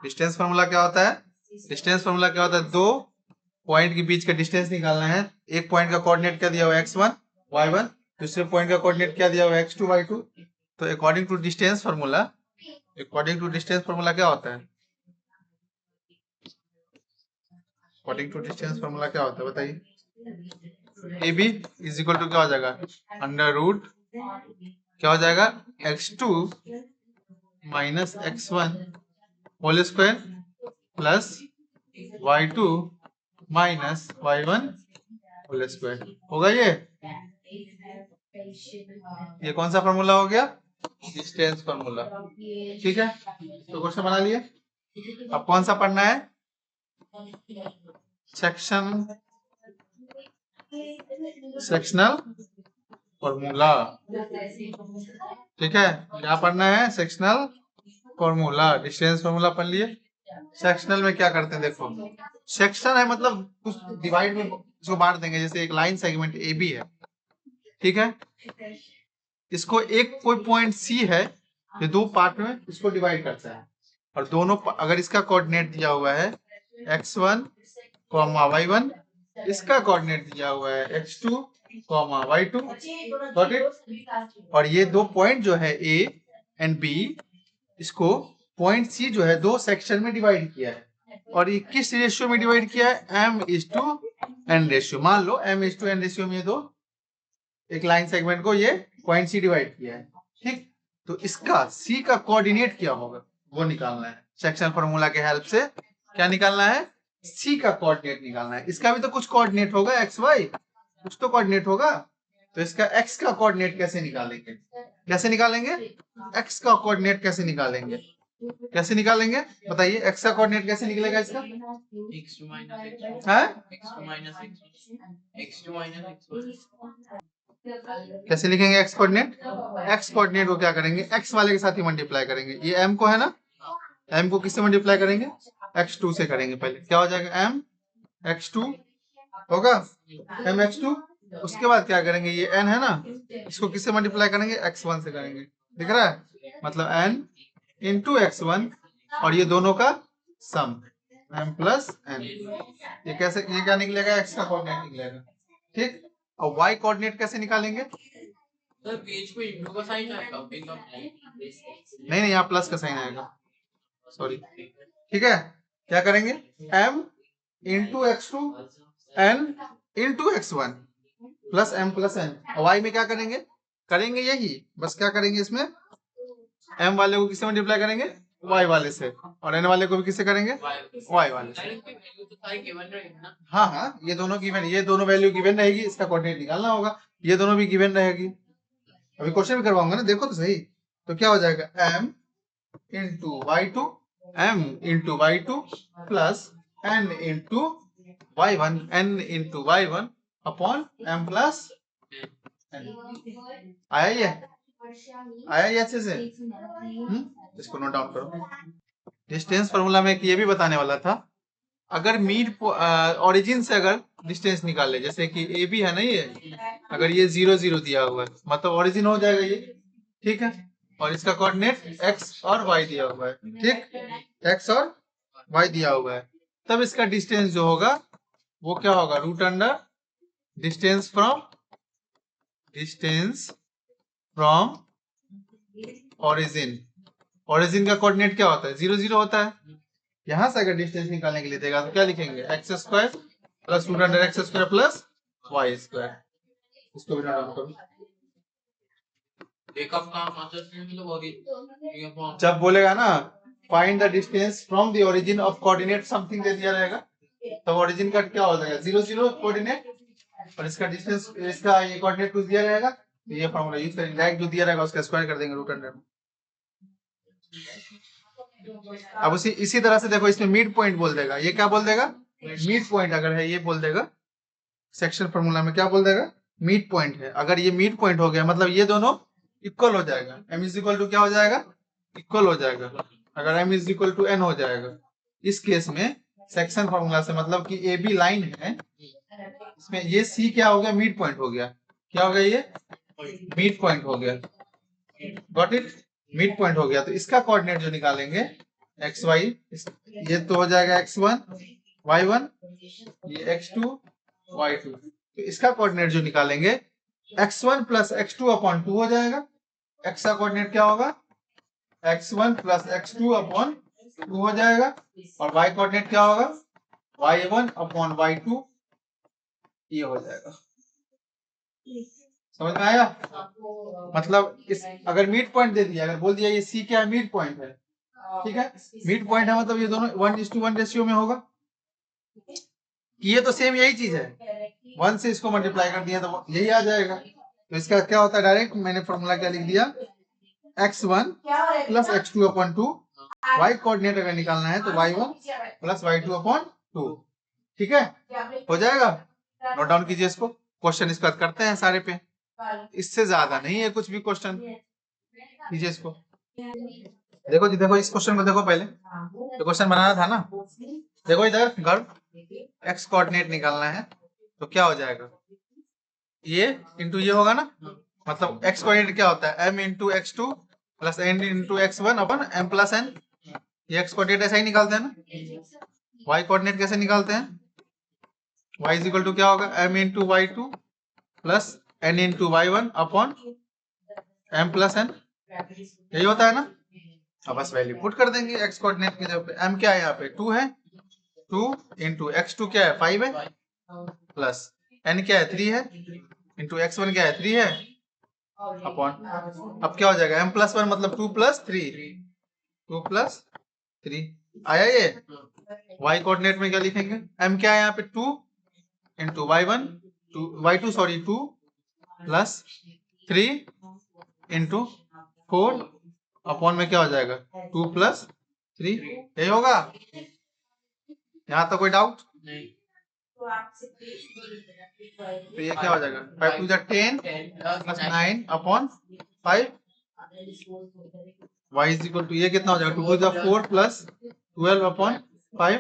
Distance formula क्या होता है? डिस्टेंस फार्मूला क्या होता है? दो पॉइंट के बीच का डिस्टेंस निकालना है। एक पॉइंट का कोऑर्डिनेट क्या दिया हुआ है? x1 y1, दूसरे पॉइंट का कोऑर्डिनेट क्या दिया हुआ है? x2 y2। तो अकॉर्डिंग टू डिस्टेंस फार्मूला क्या होता है? अकॉर्डिंग टू डिस्टेंस फार्मूला क्या होता है बताइए? A B is equal to क्या हो जाएगा? अंडर रूट क्या हो जाएगा? x2 minus x1 whole square plus y2 minus y1 whole square. होगा ये कौन सा फार्मूला हो गया? Distance formula. ठीक है, तो क्वेश्चन बना लिए। अब कौन सा पढ़ना है? Sectional formula. ठीक है, क्या पढ़ना है? Sectional formula. डिस्टेंस फार्मूला पढ़ लिए। सेक्शनल में क्या करते हैं देखो, सेक्शन है मतलब कुछ डिवाइड में इसको बांट देंगे। जैसे एक लाइन सेगमेंट ए बी है, ठीक है, इसको एक कोई पॉइंट सी है जो दो पार्ट में इसको डिवाइड करता है, और दोनों अगर इसका कोऑर्डिनेट दिया हुआ है x1 y1, इसका कोऑर्डिनेट दिया हुआ है x2 y2, गॉट इट। और ये दो पॉइंट जो है ए एंड बी, इसको पॉइंट सी जो है दो सेक्शन में डिवाइड किया है। और ये किस रेशियो में डिवाइड किया है? m:n ratio. मान लो m:n रेशियो में ये दो एक लाइन सेगमेंट को ये पॉइंट सी डिवाइड किया है। ठीक, तो इसका सी का कोऑर्डिनेट क्या होगा वो निकालना है। सेक्शन फार्मूला के हेल्प से क्या निकालना है? सी का कोऑर्डिनेट निकालना है। इसका भी तो कुछ कोऑर्डिनेट होगा, एक्स वाई कुछ तो कोऑर्डिनेट होगा। तो इसका एक्स का कोऑर्डिनेट कैसे निकालेंगे? कैसे निकालेंगे? एक्स का कोऑर्डिनेट कैसे निकालेंगे? कैसे निकालेंगे बताइए? एक्स का कोऑर्डिनेट कैसे निकलेगा इसका? कैसे लिखेंगे एक्स कोऑर्डिनेट? एक्स कोऑर्डिनेट को क्या करेंगे? एक्स वाले के साथ ही मल्टीप्लाई करेंगे। ये एम को है ना, एम को किससे मल्टीप्लाई करेंगे? x2 से करेंगे। पहले क्या हो जाएगा? m x2 होगा, m x2। उसके बाद क्या करेंगे? ये n है ना, इसको किससे मल्टीप्लाई करेंगे? x1 से करेंगे। दिख रहा है? मतलब n इंटू x1 और ये दोनों का सम m प्लस n। ये कैसे, ये क्या निकलेगा? x का कोऑर्डिनेट निकलेगा। ठीक, और y कोऑर्डिनेट कैसे निकालेंगे? नहीं, यहाँ प्लस का साइन आएगा, सॉरी। ठीक है, क्या करेंगे? m into x2 n into x1 plus m plus n। y में क्या करेंगे? करेंगे यही, बस क्या करेंगे इसमें? m वाले को किससे मल्टीप्लाई करेंगे? y वाले से, और n वाले को भी किससे करेंगे? y वाले से। हाँ हाँ, ये दोनों गिवन, ये दोनों वैल्यू गिवन रहेगी, इसका कोऑर्डिनेट निकालना होगा। ये दोनों भी गिवन रहेगी। अभी क्वेश्चन भी करवाऊंगा ना, देखो तो सही। तो क्या हो जाएगा? m into y2 m into y2 plus n into y1 n into y1 upon m plus n। आया ये? आया ये अच्छे से? इसको नोट डाउन करो। डिस्टेंस फार्मूला में ये भी बताने वाला था, अगर मिड ओरिजिन से अगर डिस्टेंस निकाले, जैसे कि ए बी है ना, ये अगर ये 0 0 दिया हुआ है मतलब ओरिजिन हो जाएगा ये। ठीक है, और इसका कोऑर्डिनेट x और y दिया हुआ है। ठीक, x और y दिया हुआ है, तब इसका डिस्टेंस जो होगा वो क्या होगा? Root under distance from origin. Origin का कोऑर्डिनेट क्या होता है? 0 0 होता है। यहां से अगर डिस्टेंस निकालने के लिए देगा तो क्या लिखेंगे? X square plus root under X square plus Y square. इसको भी नोट डाउन करो। जब बोलेगा ना find the distance from the origin of coordinate something दे दिया रहेगा, तो ओरिजिन का क्या हो जाएगा? 0 0 कोऑर्डिनेट, और इसका डिस्टेंस, इसका ये कोऑर्डिनेट कुछ दिया रहेगा, तो ये फॉर्मूला यूज करेंगे। डायरेक्ट जो दिया रहेगा उसका स्क्वायर कर देंगे रूट अंडर में। अब इसी तरह से देखो, इसमें मिड पॉइंट बोल देगा। ये क्या बोल देगा? मिड पॉइंट अगर है, ये बोल देगा सेक्शन फार्मूला में क्या बोल देगा? मिड पॉइंट है। अगर ये मिड पॉइंट हो गया मतलब ये दोनों इक्वल हो जाएगा। m इज इक्वल टू क्या हो जाएगा? इक्वल हो जाएगा। अगर m is equal to n हो जाएगा, इस केस में सेक्शन फार्मूला से मतलब कि ए बी लाइन है, इसमें ये सी क्या हो गया? मिड पॉइंट हो गया। क्या हो गया? ये मिड पॉइंट हो गया। Got it? मिड पॉइंट हो गया। तो इसका कोऑर्डिनेट जो निकालेंगे एक्स वाई, ये तो हो जाएगा x1 y1, ये x2 y2। तो इसका कोऑर्डिनेट जो निकालेंगे x1 प्लस x2 अपॉन 2 हो जाएगा। x का कोऑर्डिनेट क्या होगा, x1 प्लस x2 अपॉन 2 हो जाएगा। और y कोऑर्डिनेट क्या होगा, y1 अपॉन y2, ये हो जाएगा। समझ में आया? मतलब इस अगर मिड पॉइंट दे दिया, अगर बोल दिया ये सी क्या है, मिड पॉइंट है, ठीक है, मिड पॉइंट है मतलब ये दोनों 1:1 रेशियो में होगा। ये तो सेम यही चीज है, 1 से इसको मल्टीप्लाई कर दिया तो यही आ जाएगा। तो इसका क्या होता है, डायरेक्ट मैंने फॉर्मूला क्या लिख दिया, x1 plus x2 upon 2। y coordinate अगर निकालना है तो y1 प्लस y2 अपॉन 2। ठीक है, हो जाएगा। नोट डाउन कीजिए इसको, क्वेश्चन इसका करते हैं सारे पे, इससे ज्यादा नहीं है कुछ भी क्वेश्चन। कीजिए इसको, देखो जी, देखो इस क्वेश्चन को देखो, पहले तो क्वेश्चन बनाना था ना। देखो इधर गर्भ x कोऑर्डिनेट निकालना है तो क्या हो जाएगा, ये इंटू ये होगा ना, मतलब x कोऑर्डिनेट क्या होता है, m into x2 plus n into x1 अपन m प्लस n। ये x कोऑर्डिनेट ऐसा ही निकालते हैं ना। y कोऑर्डिनेट कैसे निकालते हैं, y इज इक्वल टू क्या होगा, m into y2 plus n into y1 upon m plus n, यही होता है ना। अब बस वैल्यू पुट कर देंगे x कोऑर्डिनेट की जगह पे। m क्या है यहाँ पे 2 है, 2 इंटू x2 क्या है 5 है, प्लस n क्या है 3 है, इंटू x1 क्या है 3 है, अपॉन अब क्या हो जाएगा m प्लस 1 मतलब 2 प्लस 3, 2 प्लस 3 आया ये। y कोऑर्डिनेट में क्या लिखेंगे, m क्या है यहाँ पे 2 into y1 y2 sorry 2 plus 3 into 4 upon में क्या हो जाएगा 2 प्लस 3, यही होगा। यहाँ तो कोई डाउट नहीं, तो ये क्या हो जाएगा 5 to 10 plus 9 upon 5, y is equal to ये कितना हो जाएगा 2 टू 4 प्लस 12 अपॉन 5,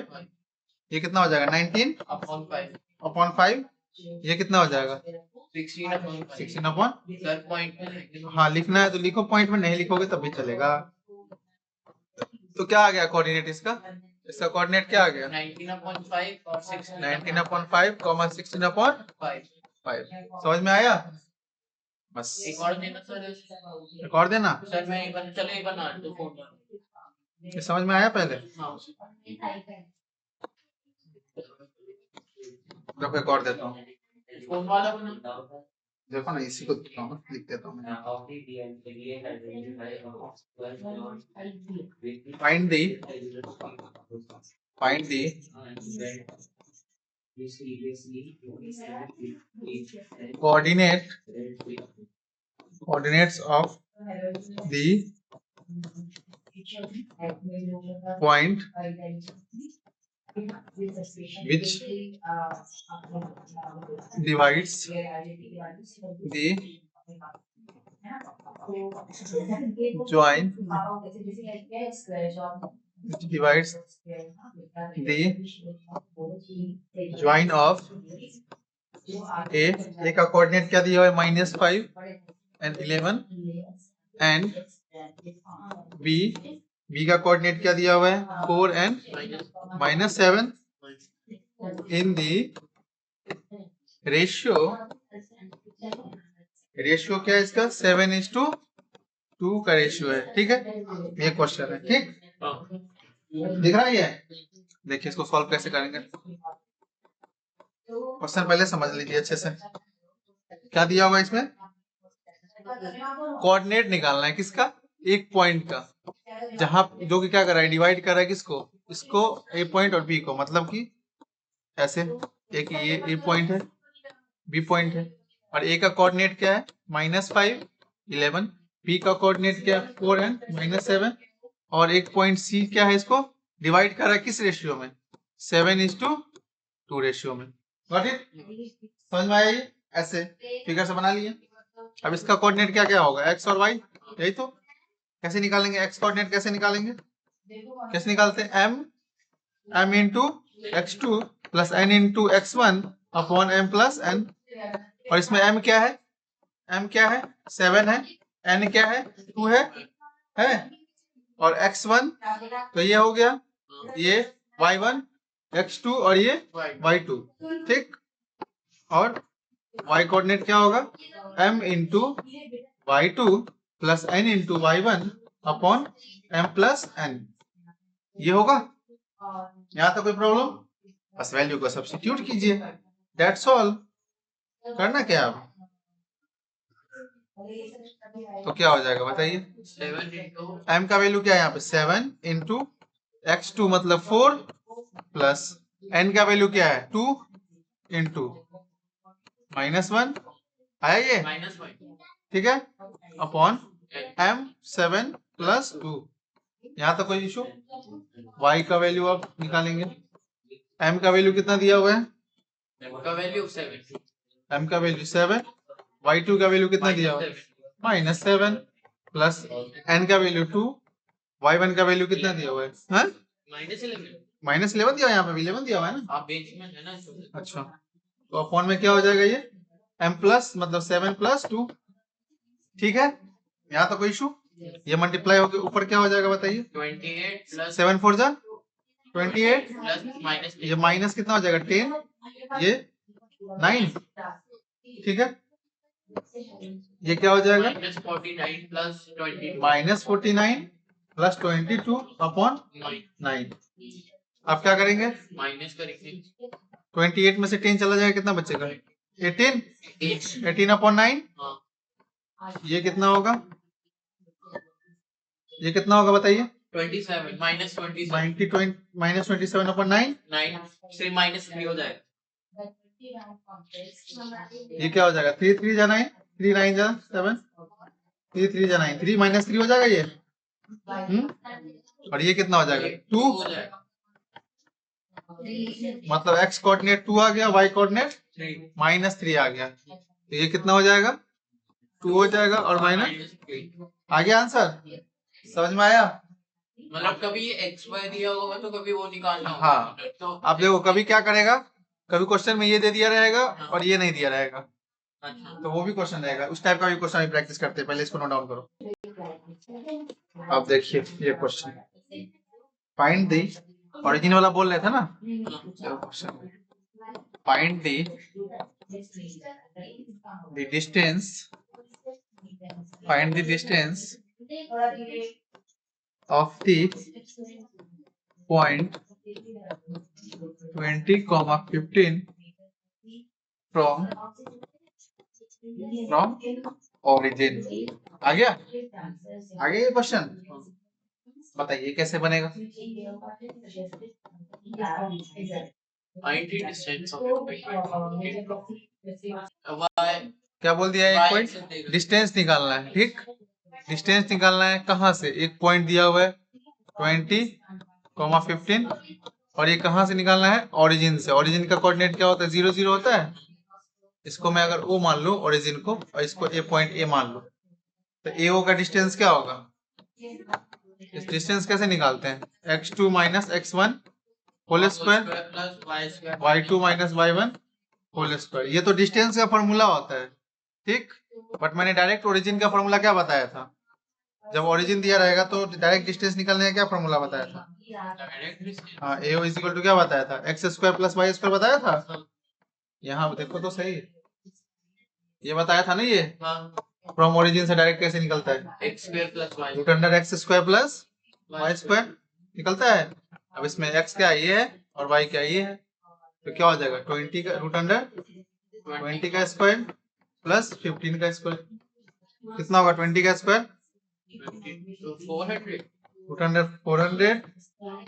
ये कितना हो जाएगा 19 अपॉन 5, ये कितना हो जाएगा 16 अपॉन। हाँ लिखना है तो लिखो, पॉइंट में नहीं लिखोगे तब भी चलेगा। तो क्या आ गया कोऑर्डिनेट इसका, इसका कोऑर्डिनेट क्या आ गया 19/5 और 19/5 कॉमा 16/5। समझ में आया, बस एक और देना सर, एक और देना सर, मैं एक बार चलो एक बार ना तो फोन ये समझ में आया पहले। देखो एक और देता हूँ, फोन वाला बना देखो ना, इसी को लिख देता हूँ। Find the coordinates of the point which divides the join of A का कोऑर्डिनेट क्या दिया हुआ है -5 and 11 एंड B का कोऑर्डिनेट क्या दिया हुआ है 4 and -7 इन दी रेशियो क्या है इसका 7:2 का रेशियो है। ठीक है, ये क्वेश्चन है, ठीक दिख रहा है। देखिए इसको सॉल्व कैसे करेंगे, क्वेश्चन पहले समझ लीजिए अच्छे से। क्या दिया हुआ इसमें, कोऑर्डिनेट निकालना है किसका, एक पॉइंट का, जहां जो कि क्या कर रहा है डिवाइड कर रहा है किसको, इसको ए पॉइंट और बी को, मतलब कि ऐसे एक ये ए पॉइंट है बी पॉइंट है, और ए का कोऑर्डिनेट क्या है -5 11, बी का कोऑर्डिनेट क्या है 4 and -7, और एक पॉइंट सी क्या है, इसको डिवाइड कर रहा है किस रेशियो में 7:2 रेशियो में। गॉट इट, समझ में आया ये, ऐसे फिगर से बना लिए। अब इसका कोऑर्डिनेट क्या क्या होगा एक्स और वाई, यही तो। कैसे निकालेंगे एक्स कोऑर्डिनेट, कैसे निकालेंगे, कैसे निकालते हैं m into x2 plus n into x1 upon m plus n, और इसमें m क्या है 7 है, n क्या है 2 है और x1 तो ये हो गया, ये y1, x2 और ये y2, ठीक। और y कोऑर्डिनेट क्या होगा, m into y2 plus n into y1 upon m plus n, ये होगा। यहाँ तो कोई प्रॉब्लम, बस वैल्यू को सब्स्टिट्यूट कीजिए, दैट्स ऑल। करना क्या आप, तो क्या हो जाएगा बताइए। m का वैल्यू क्या है यहाँ पे 7 इंटू x2 मतलब 4 प्लस n का वैल्यू क्या है 2 इंटू -1 आया ये, ठीक है, अपॉन m7 प्लस 2। यहाँ तो कोई इशू। y का वैल्यू अब निकालेंगे, m का वैल्यू कितना दिया हुआ है, m का वैल्यू 7, y2 का वैल्यू कितना दिया हुआ है -7 प्लस n का वैल्यू 2, y1 का वैल्यू कितना दिया हुआ है, -11 दिया, यहाँ पे 11 दिया हुआ है ना। अच्छा, तो अपॉन में क्या हो जाएगा ये m प्लस मतलब 7 प्लस 2, ठीक है। यहाँ तो कोई इशू, ये मल्टीप्लाई होकर ऊपर क्या हो जाएगा बताइए, 7 4 जा 28, ये माइनस कितना हो जाएगा 10, ये 9, ठीक है। ये क्या हो जाएगा -49 प्लस 22 अपॉन 9। आप क्या करेंगे, माइनस करेंगे, 28 में से 10 चला जाएगा, कितना बचेगा 18 अपॉन 9, ये कितना होगा, ये कितना होगा बताइए 27 -27 अपॉन 9 से -3 हो जाएगा, ये क्या हो जाएगा 3 3 जा 9, 3 9 जा 7, 3 3 जा 9, 3 -3 हो जाएगा ये, और ये कितना हो जाएगा 2, मतलब x कोऑर्डिनेट 2 आ गया, y कोऑर्डिनेट -3 आ गया, तो ये कितना हो जाएगा 2 हो जाएगा और माइनस आ गया आंसर। समझ में आया, मतलब कभी ये xy दिया होगा तो कभी वो निकालना होगा। हाँ, तो आप देखो कभी क्या करेगा, कभी क्वेश्चन में ये दे दिया रहेगा और ये नहीं दिया रहेगा, अच्छा, तो वो भी क्वेश्चन रहेगा, उस टाइप का भी क्वेश्चन भी प्रैक्टिस करते हैं, पहले इसको नोट डाउन करो। आप देखिए ये क्वेश्चन, फाइंड दी, ओरिजिन वाला बोल रहे थे ना, question find the distance, find the distance of the point 20, 15 from origin। आ गया ये क्वेश्चन, बताइए कैसे बनेगा। क्या बोल दिया, एक पॉइंट डिस्टेंस निकालना है, ठीक, डिस्टेंस निकालना है कहाँ से, एक पॉइंट दिया हुआ है 20, 15 और ये कहाँ से निकालना है, ओरिजिन से। ओरिजिन का कोऑर्डिनेट क्या होता है 0 0 होता है, इसको मैं अगर O मान लूं ओरिजिन को और इसको ए पॉइंट ए मान लूं, तो AO का डिस्टेंस क्या होगा, इस डिस्टेंस कैसे निकालते हैं, x2 minus x1 whole square y2 minus y1 whole square, ये तो डिस्टेंस का फॉर्मूला होता है, ठीक। बट मैंने डायरेक्ट ओरिजिन का फॉर्मूला क्या बताया था, जब ओरिजिन दिया रहेगा तो डायरेक्ट डिस्टेंस निकालने का क्या फॉर्मूला बताया था, हाँ AO इज इक्वल टू क्या बताया था, x² प्लस y स्क्वायर बताया था। यहाँ देखो तो सही, ये बताया था ना, ये फ्रॉम ओरिजिन से डायरेक्ट कैसे निकलता है, x² plus y root under x² plus y square निकलता है। अब इसमें x क्या ये है और y क्या ये है, तो क्या हो जाएगा 20 का रूट अंडर 20 का स्क्वायर प्लस 15 का स्क्वायर, कितना होगा 20 का स्क्वायर 400 रूट अंडर 400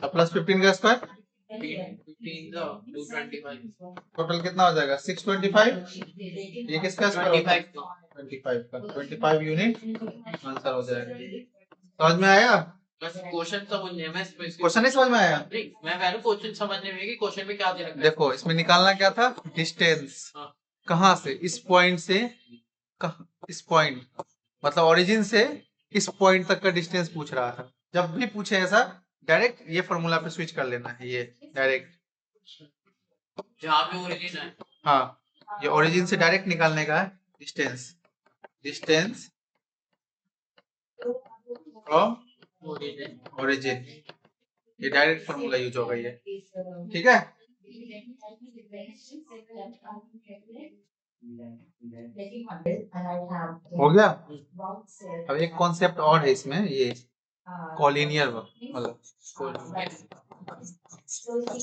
प्लस 15 का स्क्वायर टोटल कितना हो जाएगा 625, ये किसका स्क्वायर 25 का 25 यूनिट आंसर हो जाएगा। समझ में आया, बस क्वेश्चन समझने में, क्वेश्चन नहीं समझ में आया, मैं क्वेश्चन समझने में कि क्वेश्चन में क्या दे रखा है। देखो इसमें निकालना क्या था, डिस्टेंस कहाँ से, इस पॉइंट से इस पॉइंट मतलब ओरिजिन से इस पॉइंट तक का डिस्टेंस पूछ रहा था। जब भी पूछे ऐसा डायरेक्ट ये फॉर्मूला पे स्विच कर लेना है, ये डायरेक्ट जहाँ पे ओरिजिन है, हाँ ये ओरिजिन से डायरेक्ट निकालने का है डिस्टेंस, डिस्टेंस फ्रॉम ओरिजिन, ये डायरेक्ट फॉर्मूला यूज होगा ये, ठीक है। हो गया। अब एक कॉन्सेप्ट और है इसमें, ये कॉलिनियर मतलब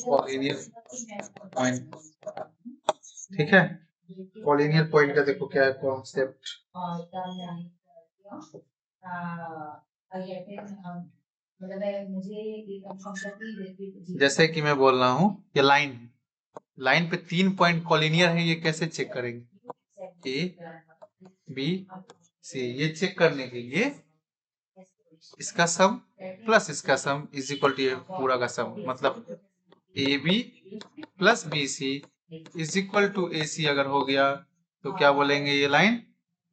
कॉलिनियर पॉइंट, ठीक है। कॉलिनियर पॉइंट का देखो क्या है कॉन्सेप्ट। जैसे कि मैं बोल रहा हूँ ये लाइन पे 3 पॉइंट कॉलिनियर है, ये कैसे चेक करेंगे? ए बी सी, ये चेक करने के लिए इसका सम प्लस इसका सम इज इक्वल टू पूरा का सम, मतलब A B plus B C is equal to A C अगर हो गया तो क्या बोलेंगे? ये लाइन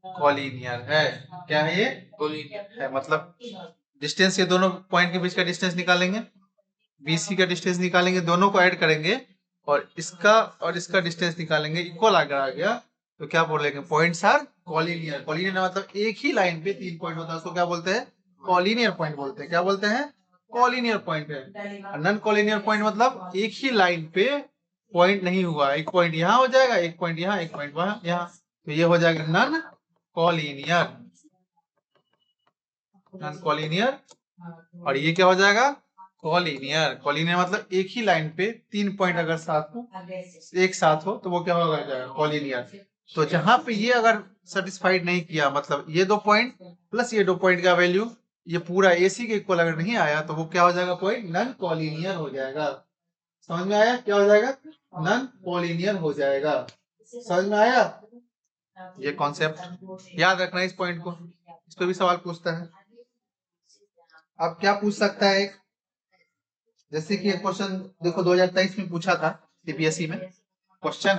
कॉलिनियर है। क्या है ये? कॉलिनियर है। मतलब डिस्टेंस, ये दोनों पॉइंट के बीच का डिस्टेंस निकालेंगे, बीसी का डिस्टेंस निकालेंगे, दोनों को ऐड करेंगे और इसका डिस्टेंस निकालेंगे, इक्वल अगर आ गया तो क्या बोलेंगे? Points are collinear. कॉलिनियर मतलब एक ही लाइन पे 3 पॉइंट होता है, उसको क्या बोलते हैं? कॉलिनियर पॉइंट बोलते हैं। क्या बोलते हैं? कॉलिनियर पॉइंट है। नॉन कॉलिनियर पॉइंट मतलब एक ही लाइन पे पॉइंट नहीं हुआ, एक पॉइंट यहाँ हो जाएगा, एक पॉइंट यहाँ, एक पॉइंट वहां, यहाँ, तो ये हो जाएगा नॉन कॉलिनियर। Non collinear. और ये क्या हो जाएगा? कॉलिनियर। कॉलिनियर मतलब एक ही लाइन पे 3 पॉइंट अगर साथ हो, एक साथ हो, तो वो क्या होगा जाएगा? कॉलिनियर। तो जहां पे ये अगर सेटिस्फाइड नहीं किया, मतलब ये 2 पॉइंट प्लस ये 2 पॉइंट का वैल्यू ये पूरा एसी के इक्वल अगर नहीं आया तो वो क्या हो जाएगा? पॉइंट नॉन कॉलिनियर हो जाएगा। समझ में आया? क्या हो जाएगा? नॉन कॉलिनियर हो जाएगा। समझ में आया? ये कॉन्सेप्ट याद रखना है, इस पॉइंट को, इस पे भी सवाल पूछता है। अब क्या पूछ सकता है? जैसे कि एक क्वेश्चन देखो 2023 में पूछा था सीपीएसई में। क्वेश्चन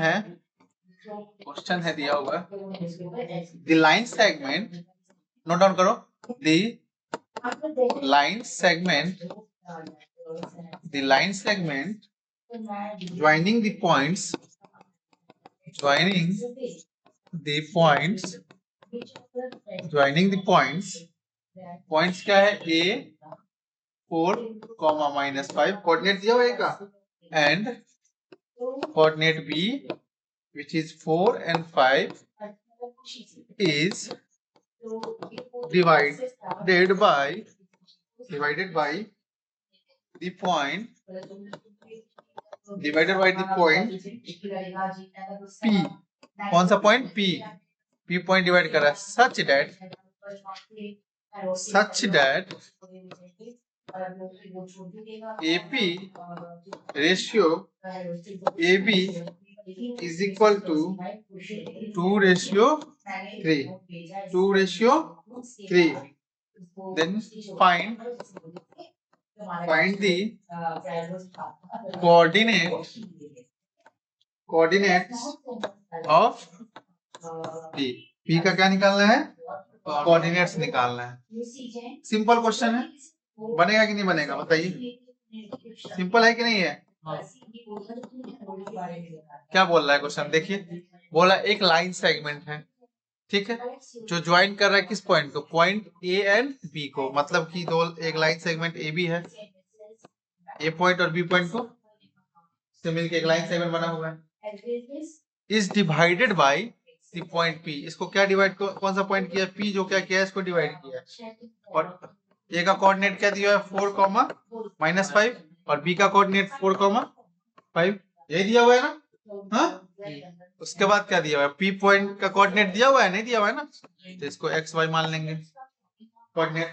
है दिया हुआ, the line segment, note down करो, the line segment joining the points points क्या है? ए 4, -5 कोऑर्डिनेट दिया हुआ का, and coordinate B which is 4 and 5 is divided by the point P। कौन सा पॉइंट? P पॉइंट डिवाइड कर रहा है such that AP ratio AB is equal to 2:3. Then find the coordinates of P। P का क्या निकालना है? Coordinates निकालना है। सिंपल क्वेश्चन है, बनेगा कि नहीं बनेगा बताइए? सिंपल है कि नहीं है? क्या बोल रहा है क्वेश्चन? देखिए, बोला एक लाइन सेगमेंट है, ठीक है, जो ज्वाइन कर रहा है किस पॉइंट को? पॉइंट ए एंड बी को। मतलब कि दो, एक लाइन सेगमेंट ए बी है, ए पॉइंट और बी पॉइंट को से मिलकर एक लाइन सेगमेंट बना हुआ है। Is divided by the point P. इसको क्या डिवाइड, कौन सा पॉइंट किया? पी, जो क्या किया? इसको डिवाइड किया। और ए का कोऑर्डिनेट क्या दिया है? 4, -5, और बी का कोऑर्डिनेट 4, 5, यही दिया हुआ है ना? हाँ, उसके बाद क्या दिया हुआ है? पी पॉइंट का कोऑर्डिनेट दिया हुआ है, नहीं दिया हुआ है ना? तो इसको एक्स वाई मान लेंगे coordinate.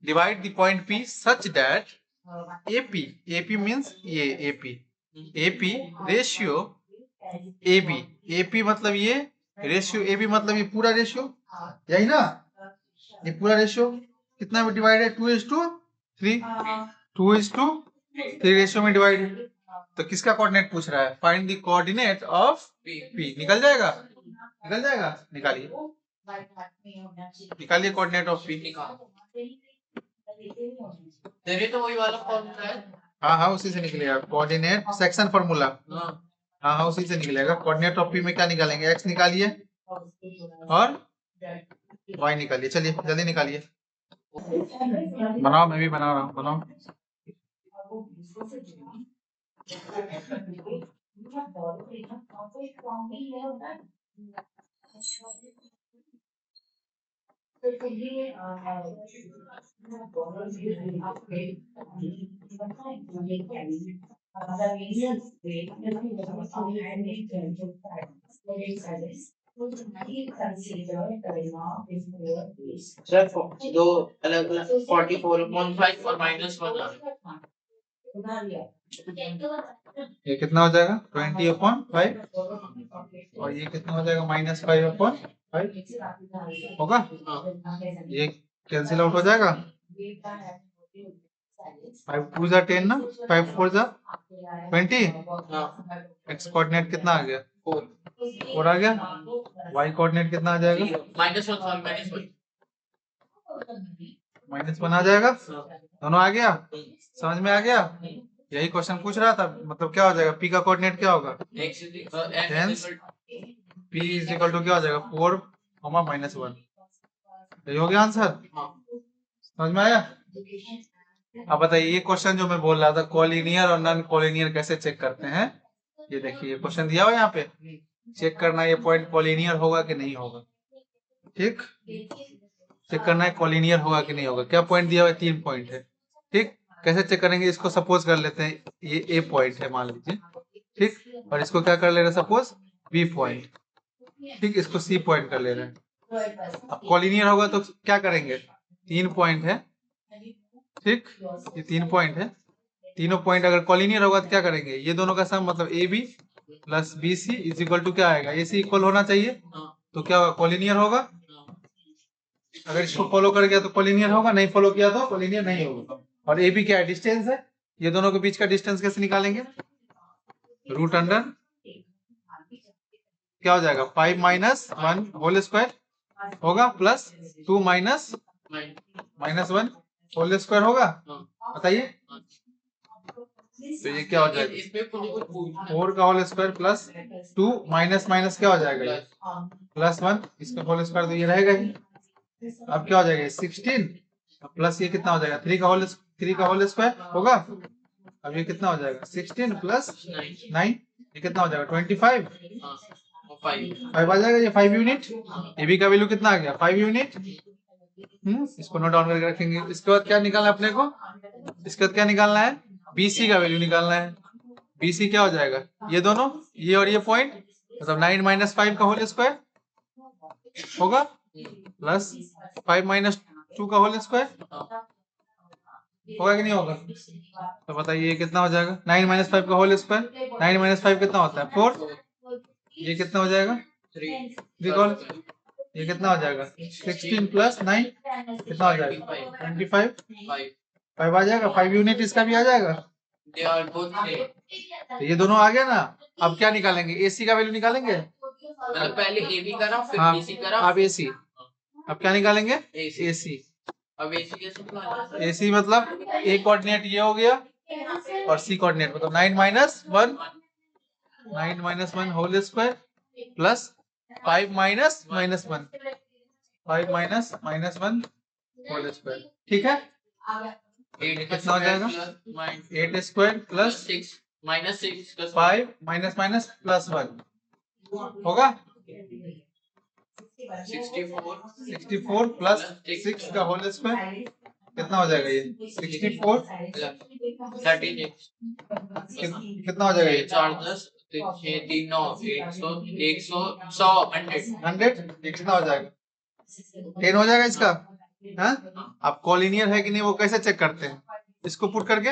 Divide the point P such that AP means ये एपी रेशियो एबी मतलब ये रेशियो एबी मतलब ये पूरा रेशियो, यही ना? ये पूरा रेशियो कितना में डिवाइड है? 2:3, 2:3 रेशियो में डिवाइड है। तो किसका कोऑर्डिनेट पूछ रहा है? Find the coordinate of P. निकल जाएगा? निकालिए कोऑर्डिनेट ऑफ पी। तेरे तो वही वाला फॉर्मूला है। हाँ, उसी से निकलेगा कोऑर्डिनेट सेक्शन फॉर्मूला। हाँ, उसी से निकलेगा। कोऑर्डिनेट ऑफ पी में क्या निकालेंगे? एक्स निकालिए और वाई निकालिए। चलिए जल्दी निकालिए। बनाओ, मैं भी बना रहा हूँ, बनाओ। सर दो अलग अलग 44.5 और -1 ये कितना हो जाएगा 20/5 और ये कितना हो जाएगा -5/5 होगा। ये कैंसिल आउट हो जाएगा। 5 2 जा 10 ना, 5 4 जा 20। एक्स कोऑर्डिनेट कितना आ गया 4 आ गया। वाई कोऑर्डिनेट कितना आ जाएगा -1 आ जाएगा। दोनों आ गया, समझ में आ गया। यही क्वेश्चन पूछ रहा था, मतलब क्या हो जाएगा, पी का कोऑर्डिनेट क्या होगा, hence P is equal to क्या हो जाएगा 4, -1। यही हो गया आंसर, समझ में आया। अब बताइए ये क्वेश्चन जो मैं बोल रहा था कॉलिनियर और नॉन कॉलिनियर कैसे चेक करते हैं। ये देखिए ये क्वेश्चन दिया हुआ यहाँ पे, चेक करना ये पॉइंट कॉलिनियर होगा कि नहीं होगा। ठीक, चेक करना है कॉलिनियर होगा कि नहीं होगा। क्या पॉइंट दिया हुआ है, 3 पॉइंट है। ठीक, कैसे चेक करेंगे, इसको सपोज कर लेते हैं ये ए पॉइंट है मान लीजिए, ठीक, और इसको क्या कर ले रहे हैं सपोज बी पॉइंट, ठीक, इसको सी पॉइंट कर ले रहे हैं। अब कॉलिनियर होगा तो क्या करेंगे, 3 पॉइंट है, ठीक, ये 3 पॉइंट है, तीनों पॉइंट अगर कॉलिनियर होगा तो क्या करेंगे, ये दोनों का सम मतलब A B plus B C is equal to क्या आएगा, ए सी इक्वल होना चाहिए, तो क्या होगा कॉलिनियर होगा। अगर इसको फॉलो कर गया तो कॉलिनियर होगा, नहीं फॉलो किया तो कॉलिनियर नहीं होगा। और ए बी क्या है, डिस्टेंस है, ये दोनों के बीच का डिस्टेंस कैसे निकालेंगे, रूट अंडर क्या हो जाएगा 5 -1 होल स्क्वायर होगा प्लस 2 -1 होल स्क्वायर होगा। बताइए तो ये क्या हो जाएगा 4 का whole square plus 2 minus minus क्या हो जाएगा ये +1, इसका होल स्क्वायर तो ये रहेगा ही। अब क्या हो जाएगा 16 प्लस ये कितना हो जाएगा 3 का होल स्क्वायर होगा। अब ये कितना हो जाएगा 16 प्लस 9 ये कितना हो जाएगा 25, 5 आ जाएगा, ये 5 यूनिट। ए बी का वैल्यू कितना आ गया 5 यूनिट। इसको नोट डाउन करके रखेंगे। इसके बाद क्या निकालना है अपने को, इसके बाद क्या निकालना है, बीसी का वैल्यू निकालना है। बीसी क्या हो जाएगा, ये दोनों, ये और ये पॉइंट, मतलब 9 - 5 का होल स्क्वायर होगा प्लस 5 - 2 का होल स्क्वायर होगा कि नहीं होगा। तो बताइए ये कितना हो जाएगा 9 - 5 का होल स्क्वायर, 9 - 5 कितना होता है 4, ये कितना हो जाएगा 3, ये कितना हो जाएगा 16 प्लस 9 कितना हो जाएगा 25, 5 आ जाएगा, 5 यूनिट इसका भी आ जाएगा। तो ये दोनों आ गया ना। अब क्या निकालेंगे, एसी का वैल्यू निकालेंगे, मतलब पहले ए बी करा फिर हाँ, बीसी करा, अब एसी, अब क्या निकालेंगे एसी। अब एसी कैसे निकालना, एसी मतलब ए कोऑर्डिनेट ये हो गया और सी कोऑर्डिनेट मतलब 9 - 1 whole square plus 5 - -1 5 -1 whole square, ठीक है। 8 कितना हो जाएगा 8 स्क्वायर प्लस 6 -6 5 माइनस प्लस 1 होगा 64 प्लस 6 का होल स्क्वायर कितना हो जाएगा ये 64 36 कितना हो जाएगा ये 4 10 6 3 9 100 100 100 100 कितना हो जाएगा 10 हो जाएगा इसका। हाँ, अब कॉलिनियर है कि नहीं वो कैसे चेक करते हैं, इसको पुट करके,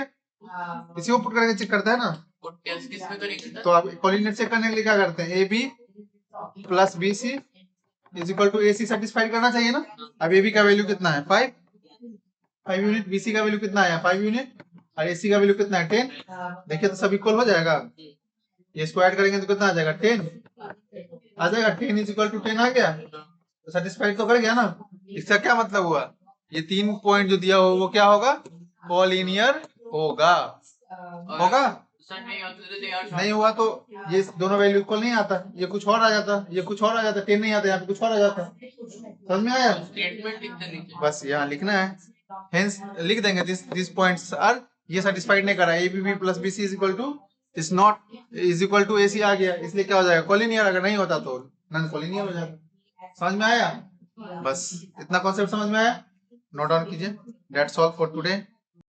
इसी को पुट करके चेक करते हैं ना। किसमें करेंगे, तो आप कॉलिनियर चेक करने के लिए क्या करते हैं, A B plus B C is equal to A C satisfied करना चाहिए ना। अब ए बी का वैल्यू कितना है 5 यूनिट, बी सी का वैल्यू कितना है 5 यूनिट और ए सी का वैल्यू कितना है 10। देखिए तो सब इक्वल हो जाएगा, ये इसको ऐड करेंगे तो कितना आ जाएगा 10 आ जाएगा, 10 इज इक्वल टू 10 आ गया, तो सेटिस्फाइड तो कर गया ना। इसका क्या मतलब हुआ, ये 3 पॉइंट जो दिया हो वो क्या होगा कॉलिनियर होगा, होगा। नहीं हुआ तो ये दोनों वैल्यू इक्वल नहीं आता, ये कुछ और आ जाता, ये कुछ और आ जाता, 10 नहीं आता, यहाँ पे कुछ और आ जाता। समझ में आया, स्टेटमेंट लिख देंगे, बस यहाँ लिखना है। हेंस लिख देंगे दिस पॉइंट्स आर, ये सेटिस्फाइड नहीं कर रहा है, ABB plus BC is equal to is not is equal to AC आ गया, इसलिए क्या हो जाएगा कोलिनियर, अगर नहीं होता तो नॉन कोलिनियर हो जाएगा। समझ में आया? बस इतना कॉन्सेप्ट समझ में आया, नोट डाउन कीजिए। That's all for today.